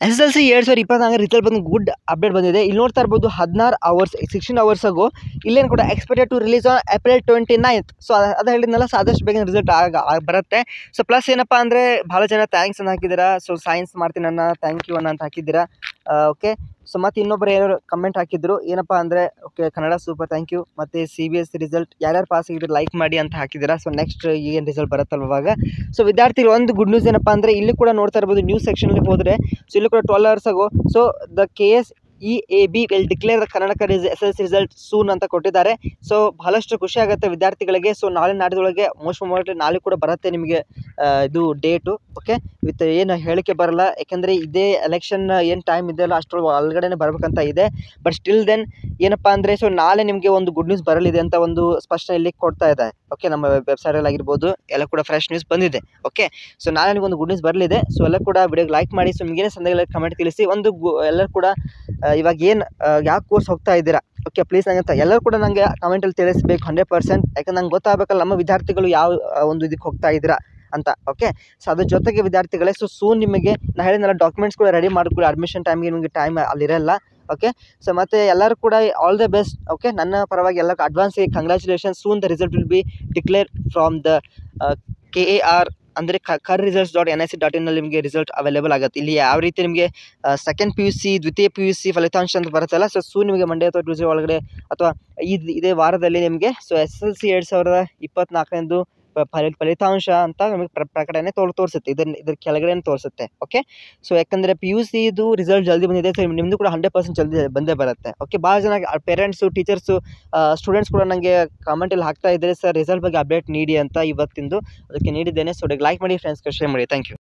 SSLC 2024 result ಬಂದು good update ಬಂದಿದೆ. ಇಲ್ಲಿ ನೋಡ್ತಾ ಇರ್ಬೋದು 16 ಅವರ್ಸ್ 16 ಅವರ್ಸ್ ಆಗೋ ಇಲ್ಲೇನು ಕೂಡ expected to release on April 29th. So ಅದು ಹೇಳಿದ್ನಲ್ಲ, ಸೊ ಆದಷ್ಟು ಬೇಗ ರಿಸಲ್ಟ್ ಬರುತ್ತೆ. ಸೊ ಪ್ಲಸ್ ಏನಪ್ಪ ಅಂದರೆ ಭಾಳ ಜನ ಥ್ಯಾಂಕ್ಸ್ ಅನ್ನು ಹಾಕಿದ್ದೀರಾ. ಸೊ ಸೈನ್ಸ್ ಮಾಡ್ತೀನಿ ಅಣ್ಣ, ಥ್ಯಾಂಕ್ ಯು ಅಣ್ಣ ಅಂತ ಹಾಕಿದ್ದೀರಾ. ಓಕೆ, ಸೊ ಮತ್ತು ಇನ್ನೊಬ್ಬರು ಏನಾದ್ರು ಕಮೆಂಟ್ ಹಾಕಿದ್ರು, ಏನಪ್ಪ ಅಂದರೆ okay Kannada super thank you, ಮತ್ತು CBSE ರಿಸಲ್ಟ್ ಯಾರ್ಯಾರು ಪಾಸ್ ಆಗಿದ್ರು ಲೈಕ್ ಮಾಡಿ ಅಂತ ಹಾಕಿದ್ದೀರಾ. ಸೊ ನೆಕ್ಸ್ಟ್ ಏನು ರಿಸಲ್ಟ್ ಬರುತ್ತಲ್ವ ಅವಾಗ. ಸೊ ವಿದ್ಯಾರ್ಥಿಗಳು ಒಂದು ಗುಡ್ ನ್ಯೂಸ್ ಏನಪ್ಪ ಅಂದರೆ ಇಲ್ಲಿ ಕೂಡ ನೋಡ್ತಾ ಇರ್ಬೋದು, ನ್ಯೂಸ್ ಸೆಕ್ಷನಲ್ಲಿ ಹೋದರೆ ಸೊ ಇಲ್ಲಿ ಕೂಡ 12 hours ಆಗೋ so the KSEAB will declare the Karnataka SSLC result soon ಅಂತ ಕೊಟ್ಟಿದ್ದಾರೆ. ಸೊ ಬಹಳಷ್ಟು ಖುಷಿ ಆಗುತ್ತೆ ವಿದ್ಯಾರ್ಥಿಗಳಿಗೆ. ಸೊ ನಾಳೆ ನಾಡಿದೊಳಗೆ ಮೋಸ್ಟ್ ಪ್ರಾಬಬ್ಲಿ ನಾಳೆ ಕೂಡ ಬರುತ್ತೆ ನಿಮಗೆ ಇದು ಡೇಟು. ಓಕೆ, ವಿತ್ ಏನು ಹೇಳಿಕೆ ಬರಲ್ಲ, ಯಾಕೆಂದರೆ ಇದೇ ಎಲೆಕ್ಷನ್ ಏನು ಟೈಮ್ ಇದೆಯಲ್ಲ ಅಷ್ಟರ ಒಳಗಡೆ ಬರಬೇಕಂತ ಇದೆ. ಬಟ್ ಸ್ಟಿಲ್ ದೆನ್ ಏನಪ್ಪ ಅಂದರೆ ಸೊ ನಾಳೆ ನಿಮಗೆ ಒಂದು ಗುಡ್ ನ್ಯೂಸ್ ಬರಲಿದೆ ಅಂತ ಒಂದು ಸ್ಪಷ್ಟನೆ ಇಲ್ಲಿ ಕೊಡ್ತಾ ಇದೆ. ಓಕೆ, ನಮ್ಮ ವೆಬ್ಸೈಟಲ್ಲಿ ಆಗಿರ್ಬೋದು ಎಲ್ಲ ಕೂಡ ಫ್ರೆಶ್ ನ್ಯೂಸ್ ಬಂದಿದೆ. ಓಕೆ, ಸೊ ನಾಳೆ ನಿಮಗೆ ಒಂದು ಗುಡ್ ನ್ಯೂಸ್ ಬರಲಿದೆ. ಸೊ ಎಲ್ಲ ಕೂಡ ವಿಡಿಯೋಗೆ ಲೈಕ್ ಮಾಡಿ. ಸೊ ನಿಮಗೇನೇ ಸಂದೇಹ ಕಮೆಂಟ್ ತಿಳಿಸಿ. ಎಲ್ಲರೂ ಕೂಡ ಇವಾಗ ಏನು ಯಾವ ಕೋರ್ಸ್ ಹೋಗ್ತಾ ಇದ್ದೀರಾ, ಓಕೆ ಪ್ಲೀಸ್ ನಂಗೆ ಎಲ್ಲರೂ ಕೂಡ ನನಗೆ ಕಮೆಂಟಲ್ಲಿ ತಿಳಿಸ್ಬೇಕು 100%. ಯಾಕಂದ್ರೆ ನಂಗೆ ಗೊತ್ತಾಗಬೇಕಲ್ಲ ನಮ್ಮ ವಿದ್ಯಾರ್ಥಿಗಳು ಯಾವ ಒಂದು ಇದಕ್ಕೆ ಹೋಗ್ತಾ ಇದ್ದೀರಾ ಅಂತ. ಓಕೆ, ಸೊ ಅದ್ರ ಜೊತೆಗೆ ವಿದ್ಯಾರ್ಥಿಗಳೇ ಸೊ ಸೂನ್ ನಿಮಗೆ ನಾನು ಹೇಳಿದ್ನಲ್ಲ ಡಾಕ್ಯುಮೆಂಟ್ಸ್ ಕೂಡ ರೆಡಿ ಮಾಡ್ಕೊಳ್ಳಿ. ಅಡ್ಮಿಷನ್ ಟೈಮ್ಗೆ ನಿಮಗೆ ಟೈಮ್ ಅಲ್ಲಿರಲ್ಲ. ಓಕೆ, ಸೊ ಮತ್ತು ಎಲ್ಲರೂ ಕೂಡ ಆಲ್ ದ ಬೆಸ್ಟ್. ಓಕೆ, ನನ್ನ ಪರವಾಗಿ ಎಲ್ಲ advance congratulation. Soon the result will be declare from the KAR ಅಂದರೆ KAR-NIC.in ನಲ್ಲಿ ನಿಮಗೆ ರಿಸಲ್ಟ್ ಅವೈಲೇಬಲ್ ಆಗುತ್ತೆ. ಇಲ್ಲಿ ಯಾವ ರೀತಿ ನಿಮಗೆ ಸೆಕೆಂಡ್ PUC ದ್ವಿತೀಯ PUC ಫಲಿತಾಂಶ ಅಂತ ಬರುತ್ತಲ್ಲ, ಸೊ ಸೂನ್ ನಿಮಗೆ ಮಂಡೇ ಅಥವಾ ಟ್ಯೂಸ್ಡೇ ಒಳಗಡೆ ಅಥವಾ ಇದೇ ವಾರದಲ್ಲಿ ನಿಮಗೆ ಸೊ SSLC 2024 ಫಲಿತಾಂಶ ಅಂತ ನಮಗೆ ಪ್ರಕಟಣೆ ತೋರಿಸುತ್ತೆ. ಇದ್ರ ಕೆಳಗಡೆ ತೋರಿಸುತ್ತೆ. ಓಕೆ, ಸೊ ಯಾಕಂದರೆ PUC ಇದು ರಿಸಲ್ಟ್ ಜಲ್ದಿ ಬಂದಿದೆ, ಸೊ ನಿಮ್ಮದು ಕೂಡ 100% ಜಲ್ದಿ ಬಂದೇ ಬರುತ್ತೆ. ಓಕೆ, ಭಾಳ ಜನ ಪೇರೆಂಟ್ಸು, ಟೀಚರ್ಸು, ಸ್ಟೂಡೆಂಟ್ಸ್ ಕೂಡ ನನಗೆ ಕಾಮೆಂಟಲ್ಲಿ ಹಾಕ್ತಾ ಇದ್ದಾರೆ, ಸರ್ ರಿಸಲ್ಟ್ ಬಗ್ಗೆ ಅಪ್ಡೇಟ್ ನೀಡಿ ಅಂತ ಇವತ್ತಿಂದು. ಅದಕ್ಕೆ ನೀಡಿದ್ದೇನೆ. ಸೊ ಲೈಕ್ ಮಾಡಿ, ಫ್ರೆಂಡ್ಸ್ಗೆ ಶೇರ್ ಮಾಡಿ. Thank you.